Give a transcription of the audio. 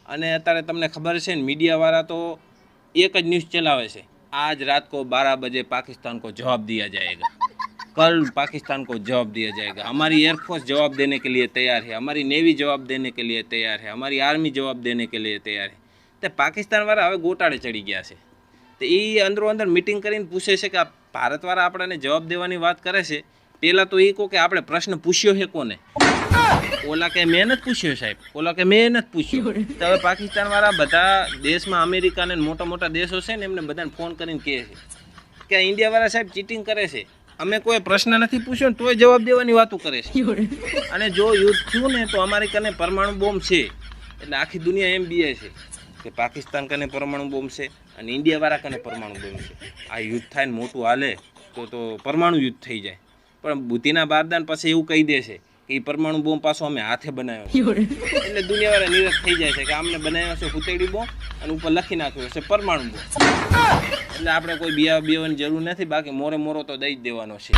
અને અત્યારે તમને ખબર છે ને મીડિયાવાળા તો एक જ न्यूज़ चलावे છે आज रात को 12 बजे पाकिस्तान को जवाब दिया जाएगा कल पाकिस्तान को जवाब दिया जाएगा हमारी एयरफोर्स जवाब देने के लिए तैयार है हमारी नेवी जवाब देने के लिए तैयार है हमारी आर्मी जवाब देने के लिए तैयार है तो પાકિસ્તાનવાળા હવે ગોટાળે ચડી ગયા છે તો એ અંદરો અંદર મીટિંગ કરીને પૂછે છે કે આ ભારતવાળા આપણને જવાબ દેવાની વાત કરે છે પહેલાં તો એ કહો કે આપણે પ્રશ્ન પૂછ્યો છે કોને ઓલા કે મેં નથી પૂછ્યો સાહેબ ઓલા કે મેં નથી પૂછ્યો તો હવે પાકિસ્તાનવાળા બધા દેશમાં અમેરિકાને મોટા મોટા દેશો છે ને એમને બધાને ફોન કરીને કહે છે કે ઇન્ડિયાવાળા સાહેબ ચીટિંગ કરે છે અમે કોઈ પ્રશ્ન નથી પૂછ્યો ને તોય જવાબ દેવાની વાતો કરે છે અને જો યુદ્ધ થયું ને તો અમારી કને પરમાણુ બોમ્બ છે એટલે આખી દુનિયા એમ બીએ છે કે પાકિસ્તાન કને પરમાણુ બોમ્બ છે અને ઇન્ડિયાવાળા કને પરમાણુ બોમ્બ છે આ યુદ્ધ થાય ને મોટું હાલે તો પરમાણુ યુદ્ધ થઈ જાય પણ બુદ્ધિના બારદાન પછી એવું કહી દે છે કે એ પરમાણુ બોમ્બ પાછો અમે હાથે બનાવ્યો છે એટલે દુનિયાવાળા નિરસ થઈ જાય છે કે આમને બનાવ્યો છે હુતેડી બોમ્બ અને ઉપર લખી નાખ્યો છે પરમાણુ બોમ્બ એટલે આપણે કોઈ બેવાની જરૂર નથી બાકી મોરે મોરો તો દઈ જ દેવાનો છે